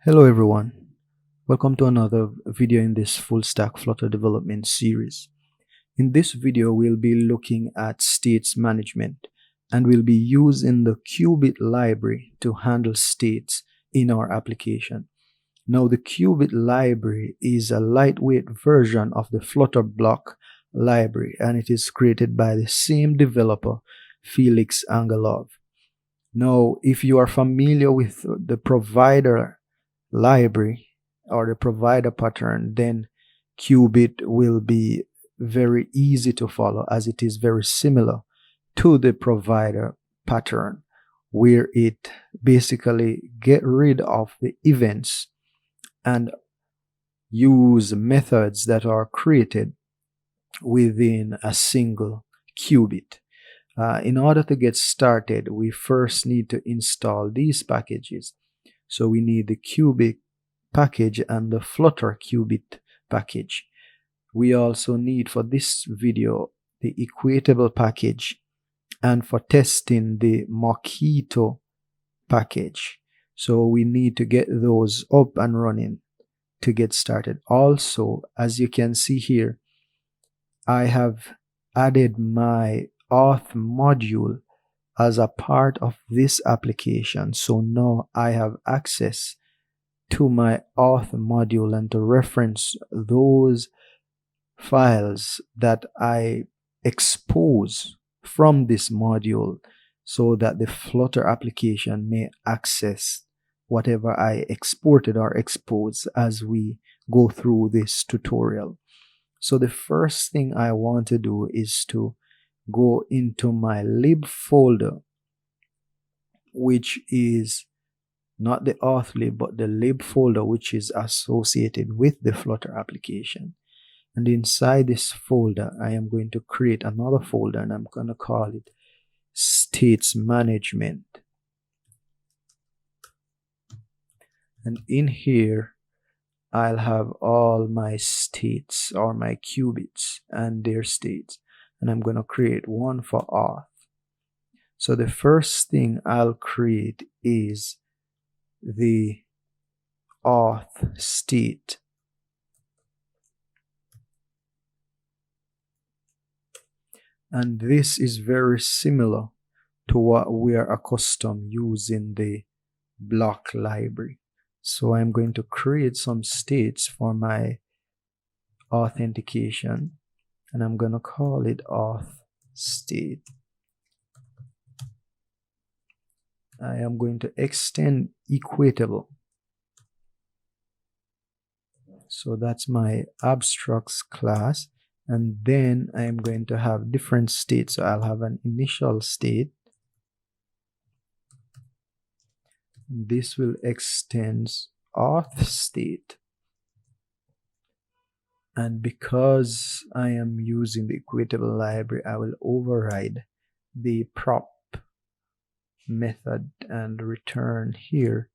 Hello everyone, welcome to another video in this full stack Flutter development series. In this video we'll be looking at states management and we'll be using the Cubit library to handle states in our application. Now the Cubit library is a lightweight version of the Flutter bloc library and it is created by the same developer, Felix Angelov. Now if you are familiar with the provider library or the provider pattern, then Cubit will be very easy to follow as it is very similar to the provider pattern, where it basically get rid of the events and use methods that are created within a single qubit. In order to get started, we first need to install these packages. So we need the Cubit package and the Flutter Cubit package. We also need for this video the equatable package and for testing the Mockito package. So we need to get those up and running to get started. Also, as you can see here, I have added my Auth module as a part of this application. So now I have access to my Auth module and to reference those files that I expose from this module so that the Flutter application may access whatever I exported or exposed as we go through this tutorial. So the first thing I want to do is to go into my lib folder, which is not the auth lib but the lib folder which is associated with the Flutter application. And inside this folder I am going to create another folder and I'm going to call it states management. And in here I'll have all my states or my qubits and their states, and I'm going to create one for auth. So the first thing I'll create is the auth state. And this is very similar to what we are accustomed using the bloc library. So I'm going to create some states for my authentication and I'm going to call it auth state. I am going to extend equatable. So that's my abstracts class, and then I am going to have different states. So I'll have an initial state. This will extend auth state. And because I am using the equatable library, I will override the prop method and return here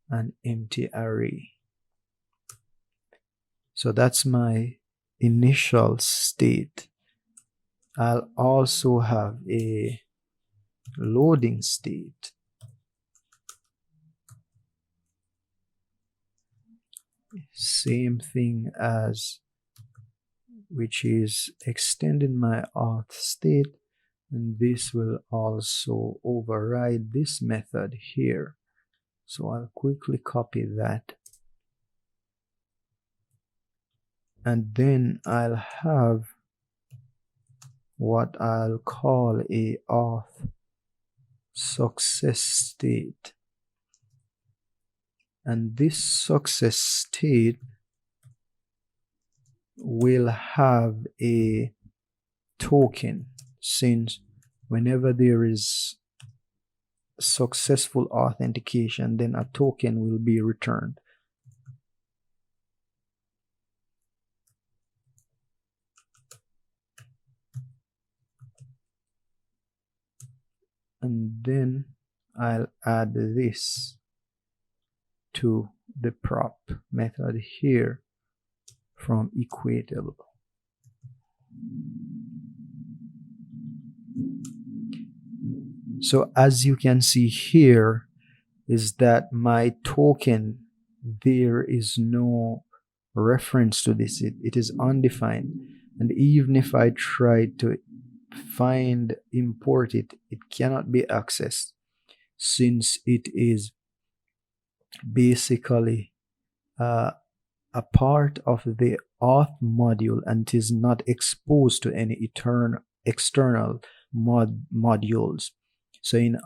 an empty array. So that's my initial state. I'll also have a loading state. Same thing as which is extending my auth state, and this will also override this method here. So I'll quickly copy that, and then I'll have what I'll call a auth success state. And this success state will have a token, since whenever there is successful authentication, then a token will be returned. And then I'll add this to the prop method here from equatable. So as you can see here is that my token there is no reference to this. It is undefined, and even if I try to import it, it cannot be accessed, since it is basically a part of the auth module and it is not exposed to any external modules. So in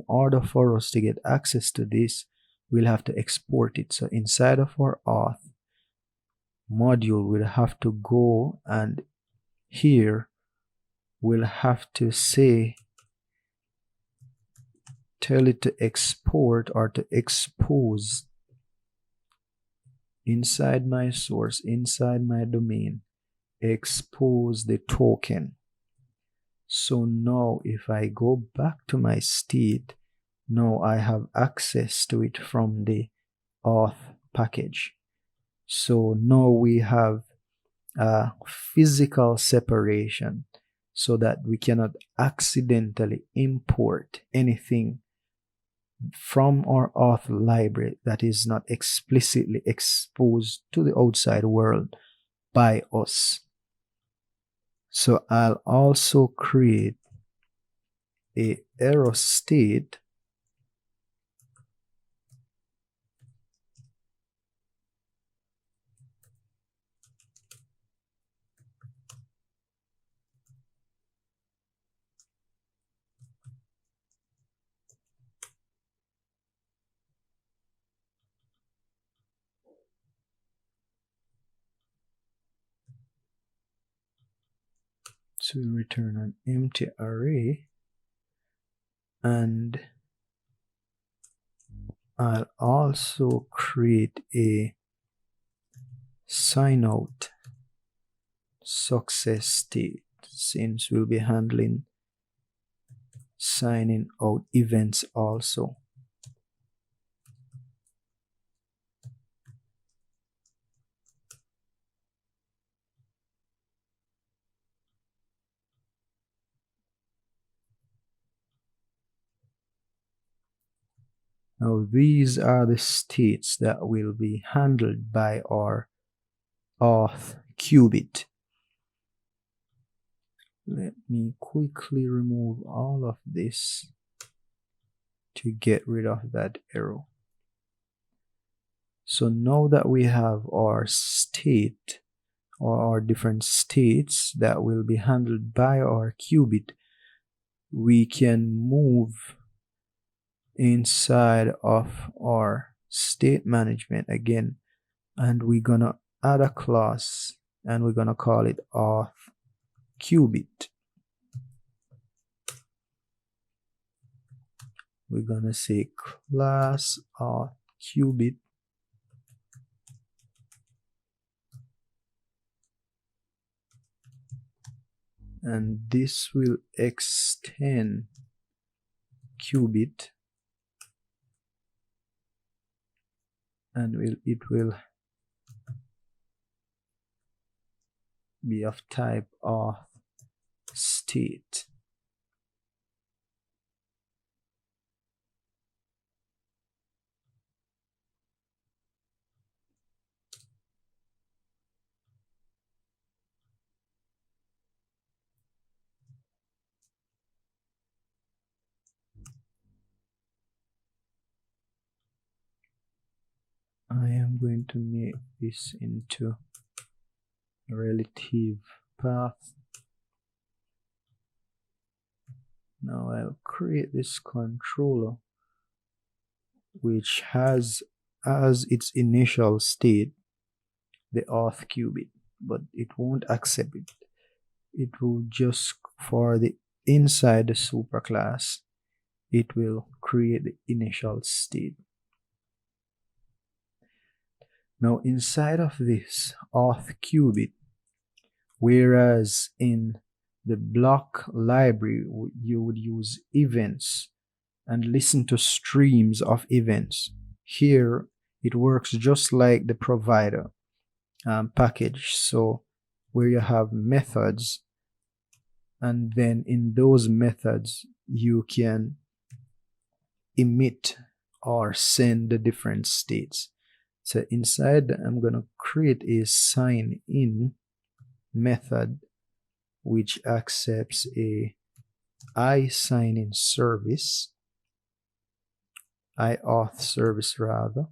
order for us to get access to this, we'll have to export it. So inside of our auth module, we'll have to go, and here we'll have to say, tell it to export or to expose inside my source, inside my domain, expose the token. So now if I go back to my state, now I have access to it from the auth package. So now we have a physical separation so that we cannot accidentally import anything from our auth library that is not explicitly exposed to the outside world by us. So I'll also create a error state to return an empty array, and I'll also create a SignOut success state, since we'll be handling signing out events also. Now these are the states that will be handled by our auth Cubit. Let me quickly remove all of this to get rid of that error. So now that we have our state, or our different states that will be handled by our Cubit, we can move inside of our state management again, and we're gonna add a class, and we're gonna call it auth Cubit. We're gonna say class auth Cubit, and this will extend Cubit, and it will be of type auth state. I am going to make this into a relative path. Now I'll create this controller which has as its initial state the auth Cubit, but it won't accept it. It will just, for the inside the superclass, it will create the initial state. Now inside of this auth Cubit, whereas in the bloc library you would use events and listen to streams of events, here it works just like the provider package. So where you have methods, and then in those methods you can emit or send the different states. So inside, I'm going to create a sign in method which accepts a iSign-in service, iAuth service rather.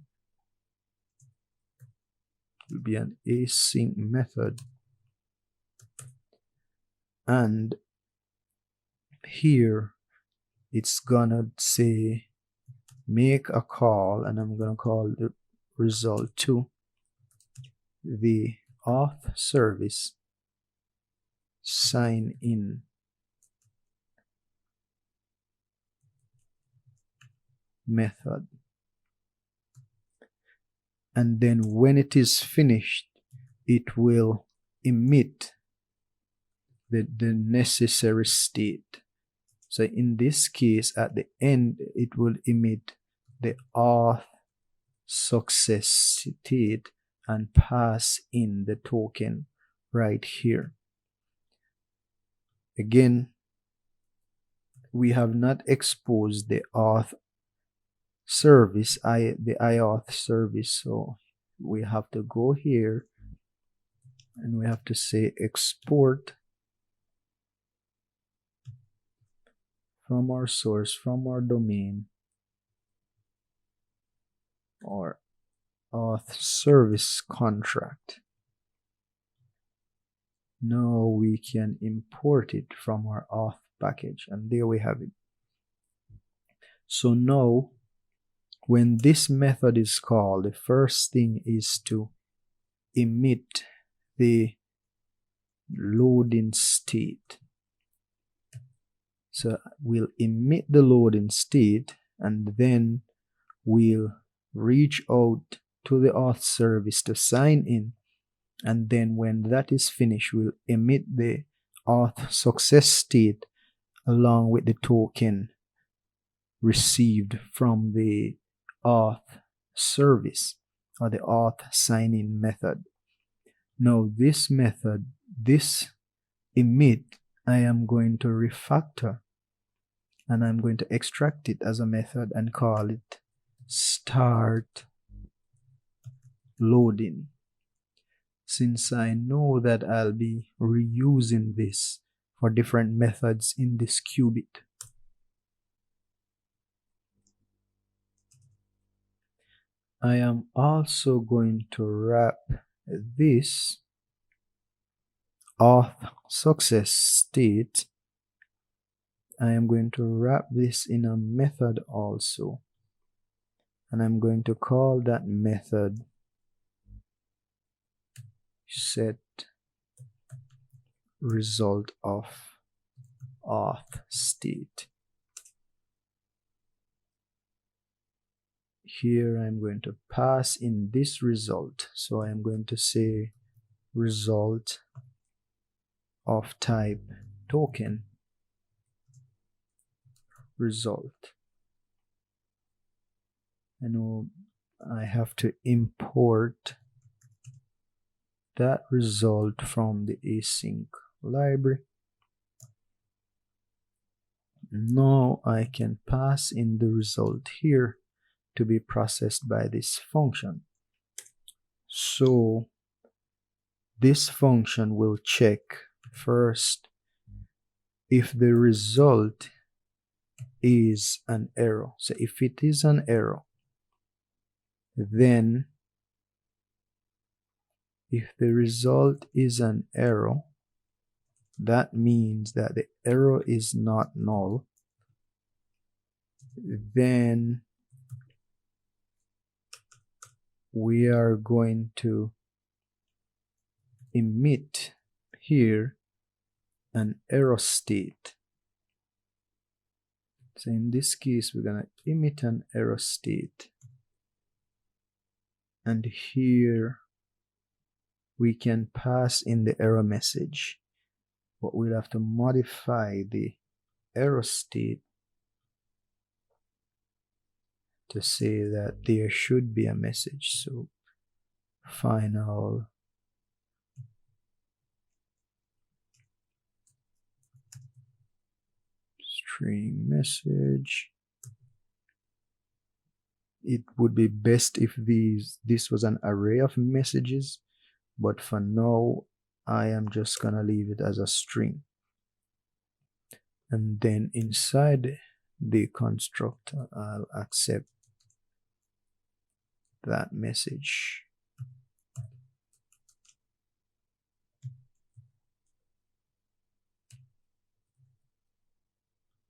It will be an async method, and here it's gonna say make a call, and I'm gonna call the result to the auth service sign in method. And then when it is finished, it will emit the necessary state. So in this case, at the end, it will emit the auth success state and pass in the token right here. Again, we have not exposed the auth service, the iAuth service, so we have to go here and we have to say export from our source, from our domain, or auth service contract. Now we can import it from our auth package, and there we have it. So now when this method is called, the first thing is to emit the loading state. So we'll emit the loading state, and then we'll reach out to the auth service to sign in, and then when that is finished, we'll emit the auth success state along with the token received from the auth service or the auth sign-in method. Now this method, this emit, I am going to refactor, and I'm going to extract it as a method and call it start loading, since I know that I'll be reusing this for different methods in this Cubit. I am also going to wrap this auth success state. I am going to wrap this in a method also, and I'm going to call that method set result of auth state. Here I'm going to pass in this result, so I'm going to say result of type token result. I know I have to import that result from the async library. Now I can pass in the result here to be processed by this function. So this function will check first if the result is an error. So if it is an error, then if the result is an error, that means that the error is not null. Then we are going to emit here an error state. So in this case, we're going to emit an error state. And here we can pass in the error message, but we'll have to modify the error state to say that there should be a message. So final string message it would be best if this was an array of messages, but for now I am just gonna leave it as a string. And then inside the constructor I'll accept that message.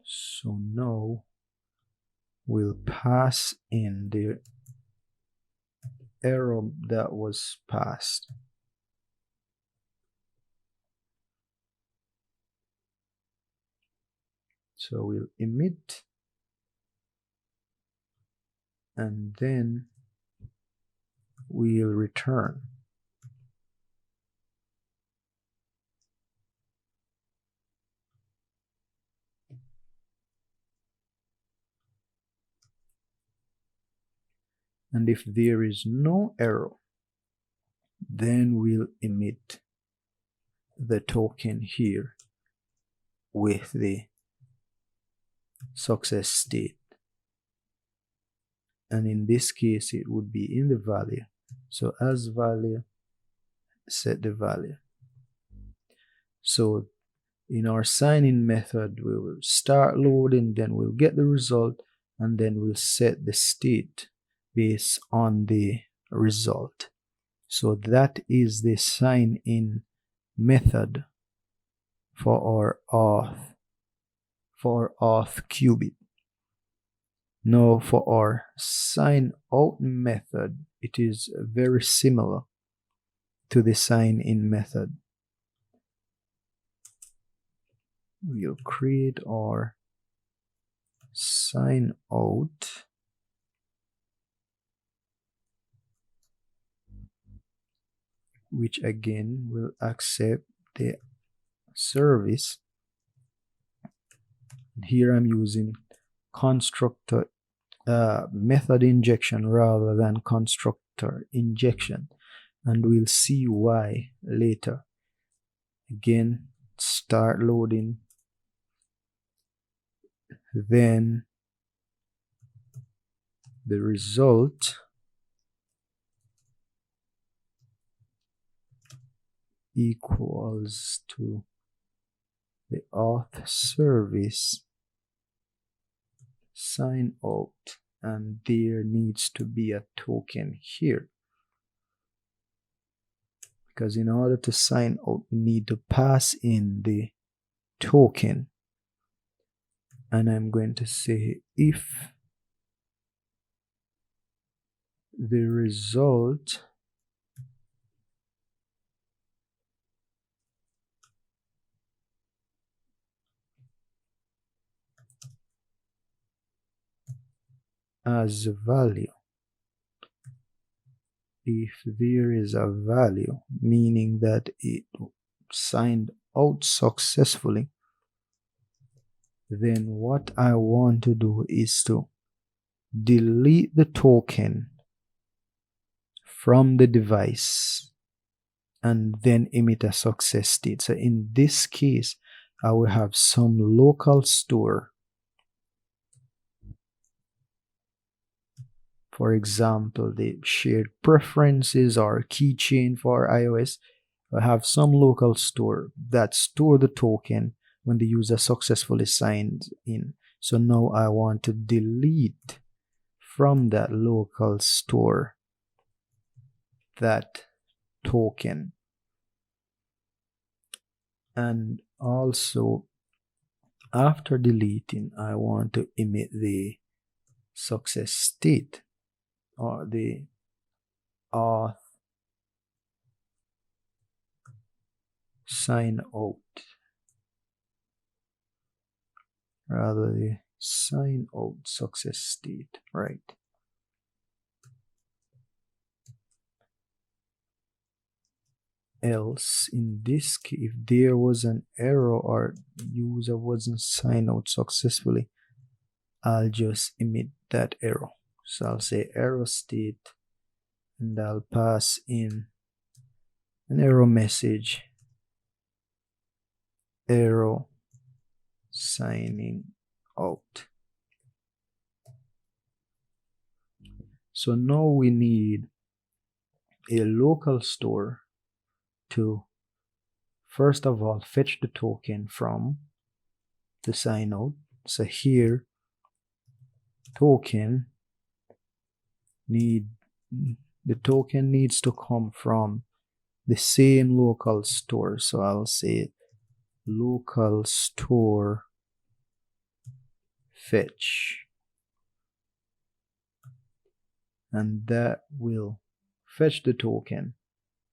So now we'll pass in the error that was passed. So we'll emit, and then we'll return. And if there is no error, then we'll emit the token here with the success state. And in this case, it would be in the value. So as value, set the value. So in our sign-in method, we will start loading, then we'll get the result, and then we'll set the state based on the result. So that is the sign-in method for our auth Cubit. Now for our SignOut method, it is very similar to the sign-in method. We'll create our SignOut, which again will accept the service. Here I'm using constructor method injection rather than constructor injection, and we'll see why later. Again, start loading, then the result equals to the Auth Service SignOut, and there needs to be a token here, because in order to sign out we need to pass in the token. And I'm going to say if the result as a value, if there is a value, meaning that it signed out successfully, then what I want to do is to delete the token from the device and then emit a success state. So in this case, I will have some local store. For example, the shared preferences or keychain for iOS. I have some local store that store the token when the user successfully signed in. So now I want to delete from that local store that token. And also after deleting, I want to emit the success state or the auth SignOut, rather the SignOut success state, right? Else, in this case, if there was an error or user wasn't signed out successfully, I'll just emit that error. So I'll say error state, and I'll pass in an error message, error signing out. So now we need a local store to first of all fetch the token from the SignOut. So here token the token needs to come from the same local store. So I'll say local store fetch, and that will fetch the token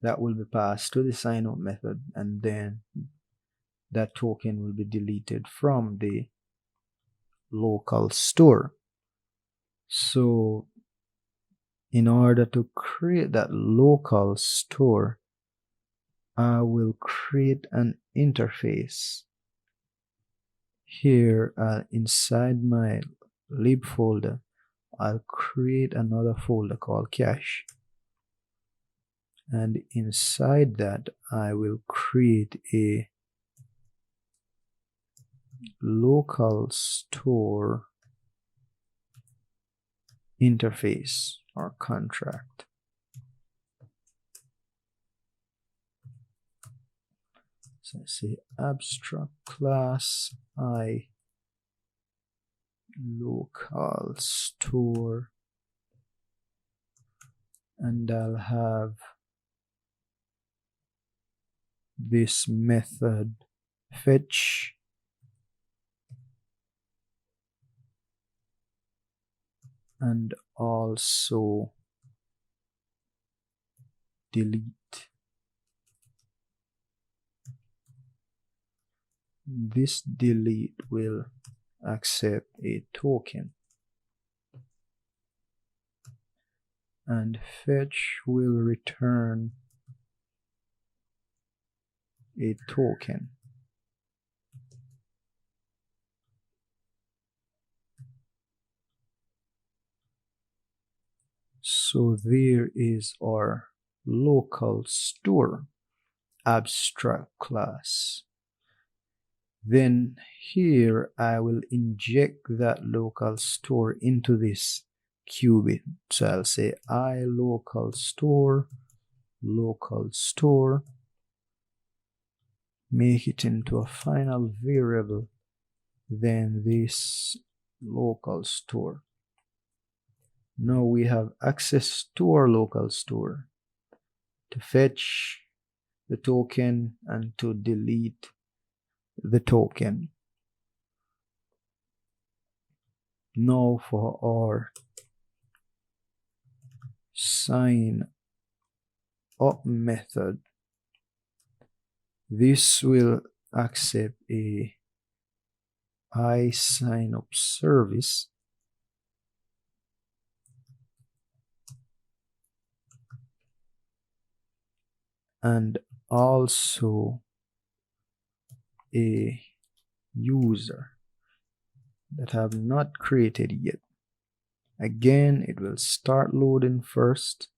that will be passed to the SignOut method, and then that token will be deleted from the local store. So in order to create that local store, I will create an interface. Here inside my lib folder, I'll create another folder called cache. And inside that, I will create a local store interface or contract. So I say abstract class I local store, and I'll have this method fetch and also delete. This delete will accept a token, and fetch will return a token. So there is our local store abstract class. Then here I will inject that local store into this Cubit. So I'll say I local store, make it into a final variable, then this local store. Now we have access to our local store to fetch the token and to delete the token. Now for our SignUp method, this will accept a SignUp service and also a user that I have not created yet. Again, it will start loading first,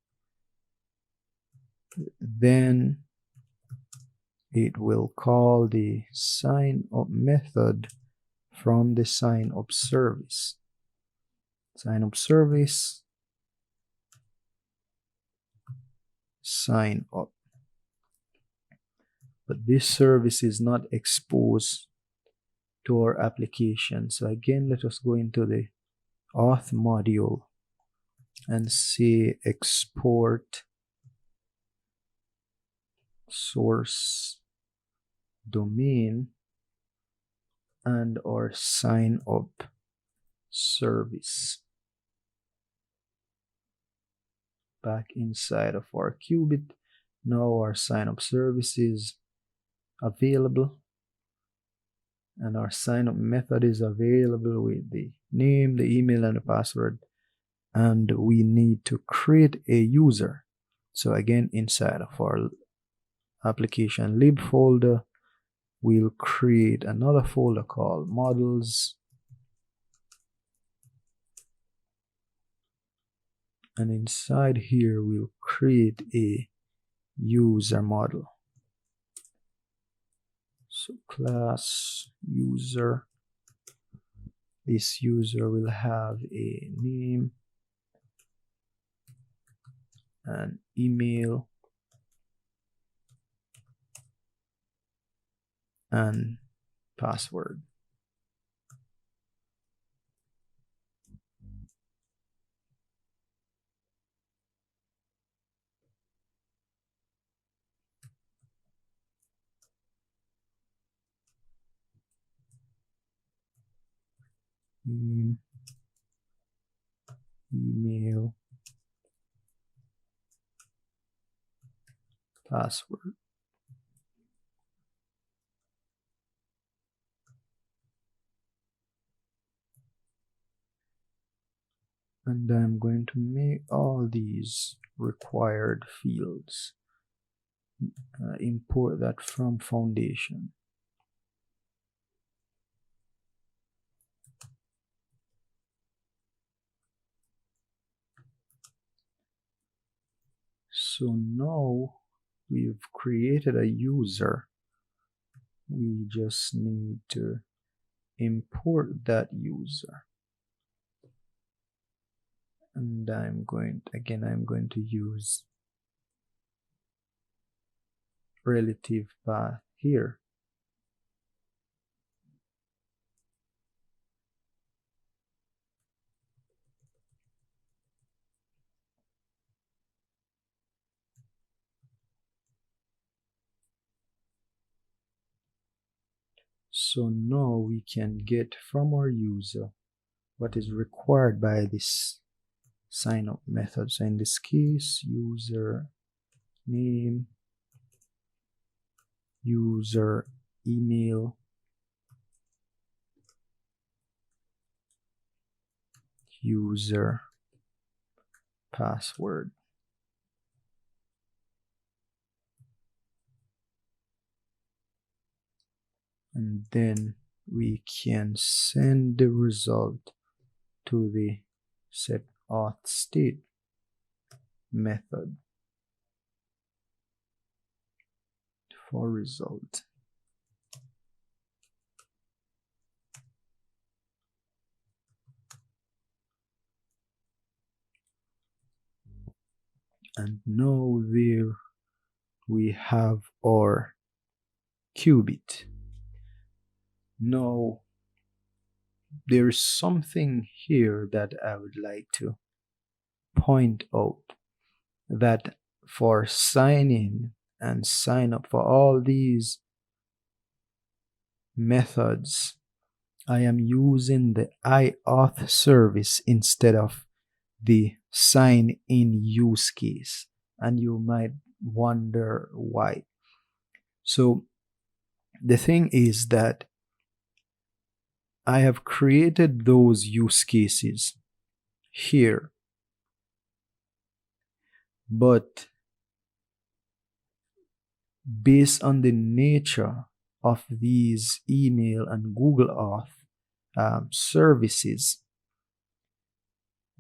then it will call the SignUp method from the SignUp service. SignUp service, SignUp. But this service is not exposed to our application. So again, let us go into the auth module and say export source domain and our SignUp service. Back inside of our Cubit, now our SignUp service is available, and our SignUp method is available with the name, the email, and the password. And we need to create a user. So again, inside of our application lib folder, we'll create another folder called models, and inside here we'll create a user model. So class user, this user will have a name, and email and password. Email, password. And I'm going to make all these required fields. Import that from foundation. So now we've created a user. We just need to import that user. And I'm going to use relative path here. So now we can get from our user what is required by this SignUp method. So in this case, user name, user email, user password. And then we can send the result to the set auth state method for result. And now there we have our Cubit. Now there's something here that I would like to point out, that for sign in and sign up, for all these methods, I am using the Auth service instead of the sign in use case, and you might wonder why. So the thing is that I have created those use cases here, but based on the nature of these email and Google Auth services,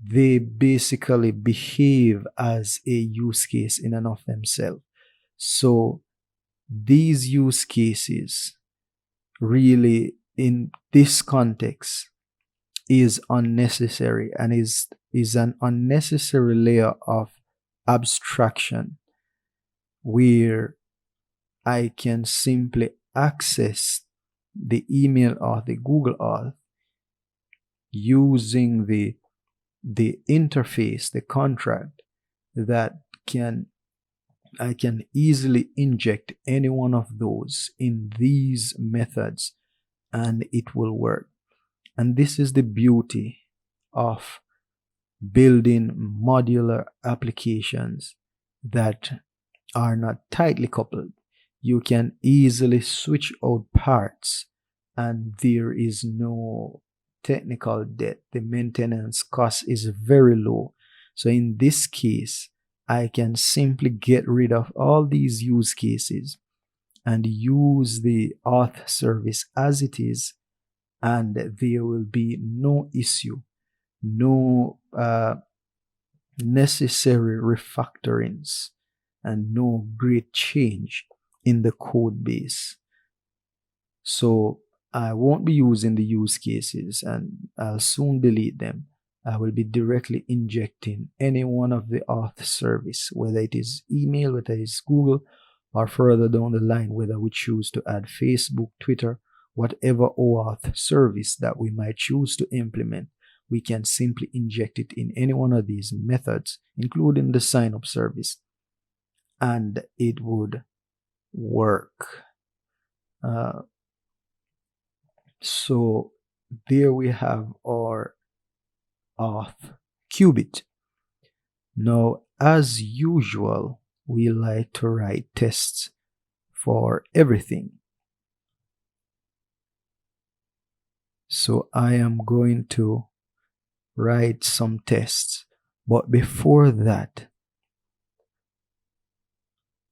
they basically behave as a use case in and of themselves. So these use cases really in this context is unnecessary and is an unnecessary layer of abstraction where I can simply access the email or the Google Auth using the interface, the contract, that I can easily inject any one of those in these methods and it will work. And this is the beauty of building modular applications that are not tightly coupled. You can easily switch out parts and there is no technical debt. The maintenance cost is very low. So in this case, I can simply get rid of all these use cases and use the Auth service as it is, and there will be no issue, no necessary refactorings, and no great change in the code base. So I won't be using the use cases and I'll soon delete them. I will be directly injecting any one of the auth service, whether it is email, whether it is Google, or further down the line, whether we choose to add Facebook, Twitter, whatever OAuth service that we might choose to implement, we can simply inject it in any one of these methods, including the SignUp service, and it would work. So there we have our Auth Cubit. Now, as usual, we like to write tests for everything. So I am going to write some tests, but before that,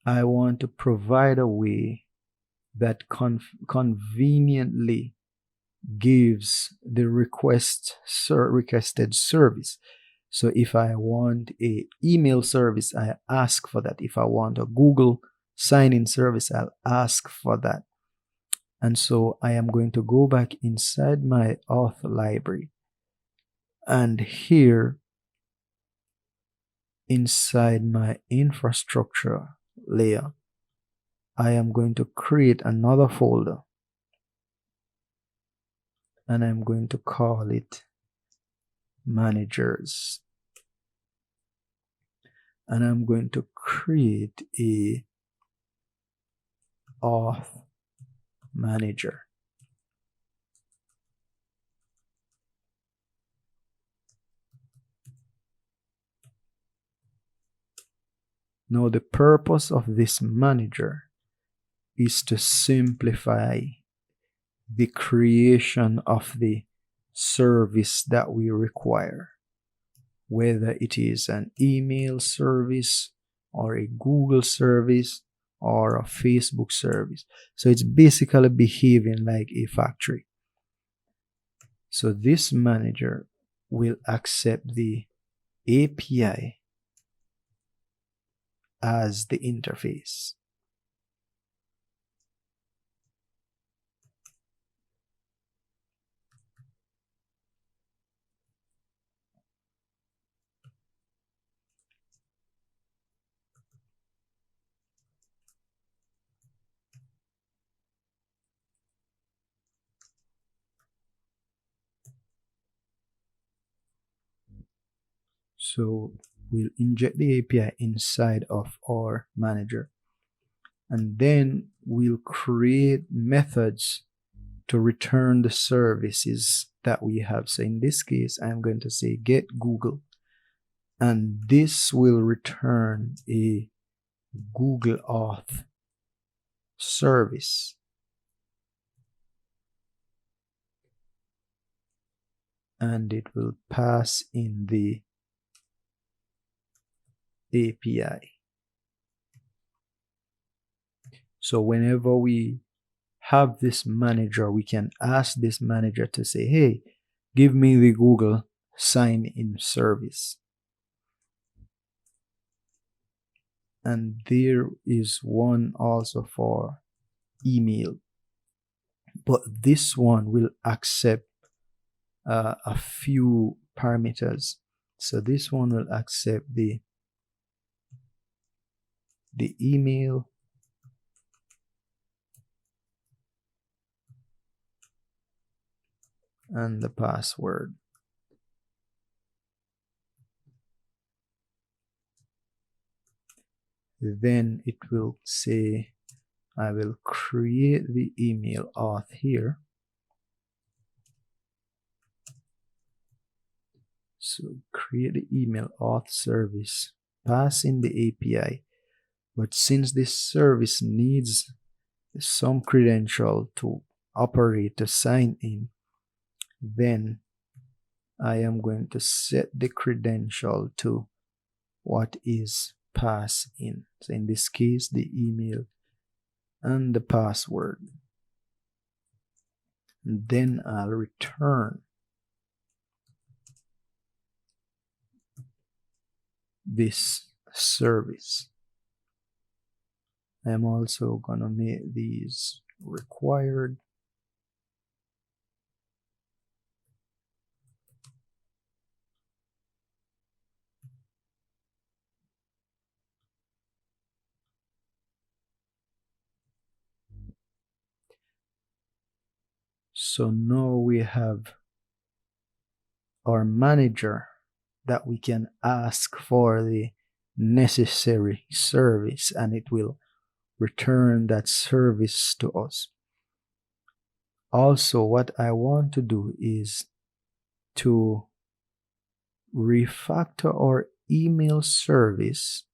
I want to provide a way that conveniently gives the requested service. So if I want a email service, I ask for that. If I want a Google sign-in service, I'll ask for that. And so I am going to go back inside my auth library, and here inside my infrastructure layer, I am going to create another folder, and I'm going to call it managers, and I'm going to create a auth manager. Now the purpose of this manager is to simplify the creation of the service that we require, whether it is an email service or a Google service or a Facebook service. So it's basically behaving like a factory. So this manager will accept the API as the interface. So we'll inject the API inside of our manager, and then we'll create methods to return the services that we have. So in this case, I'm going to say get Google, and this will return a Google Auth service. And it will pass in the API. So whenever we have this manager, we can ask this manager to say, hey, give me the Google sign-in service. And there is one also for email, but this one will accept a few parameters. So this one will accept the email, and the password. Then it will say, I will create the email auth here. So create the email auth service, pass in the API. But since this service needs some credential to operate, to sign in, then I am going to set the credential to what is passed in. So in this case, the email and the password. And then I'll return this service. I'm also gonna make these required. So now we have our manager that we can ask for the necessary service, and it will return that service to us. Also, what I want to do is to refactor our email service.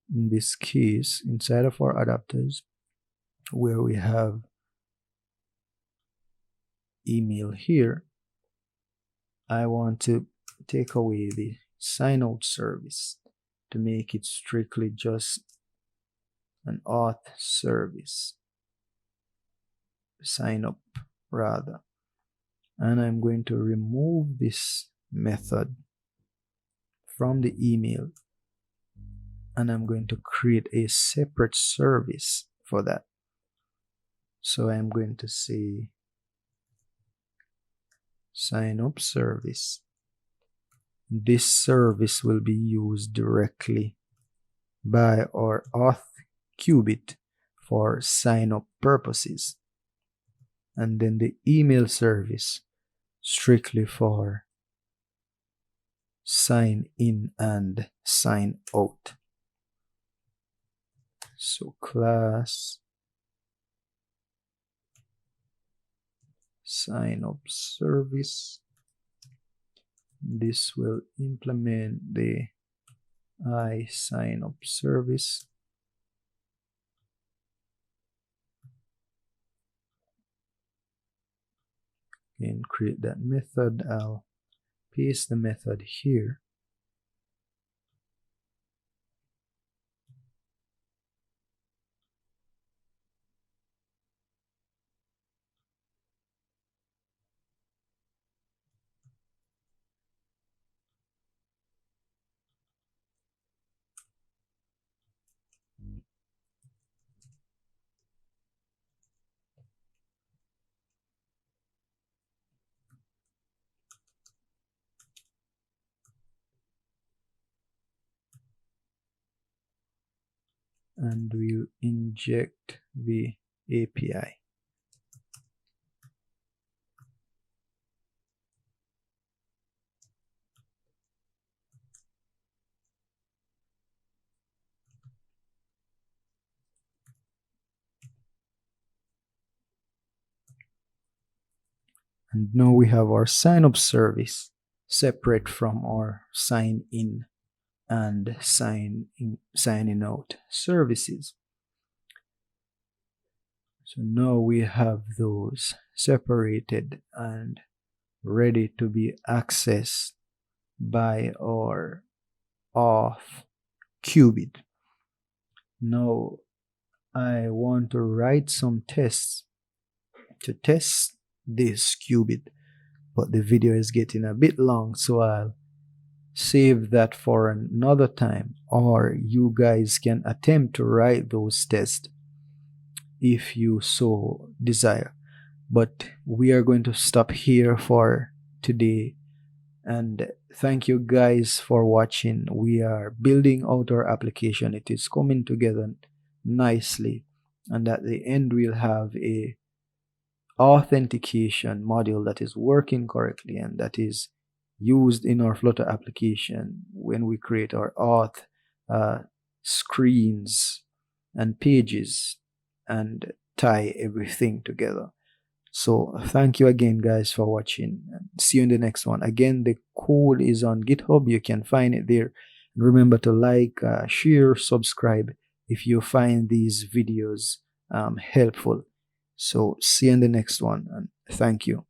In this case, inside of our adapters, where we have email here, I want to take away the SignOut service to make it strictly just an Auth Service, SignUp rather. And I'm going to remove this method from the email, and I'm going to create a separate service for that. So I'm going to say SignUp service. This service will be used directly by our Auth Cubit for sign-up purposes, and then the email service strictly for sign in and sign out. So class sign up service, this will implement the iSignUp service, and create that method. I'll paste the method here. And we'll inject the API. And now we have our sign-up service separate from our sign-in and signing out services. So now we have those separated and ready to be accessed by our Auth Cubit. Now I want to write some tests to test this Cubit, but the video is getting a bit long, so I'll save that for another time, or you guys can attempt to write those tests if you so desire. But we are going to stop here for today, and thank you guys for watching. We are building out our application. It is coming together nicely, and at the end we'll have a authentication module that is working correctly and that is used in our Flutter application when we create our auth screens and pages and tie everything together. So thank you again guys for watching, and see you in the next one. Again, the code is on GitHub, you can find it there. And remember to like, share, subscribe if you find these videos helpful. So see you in the next one, and thank you.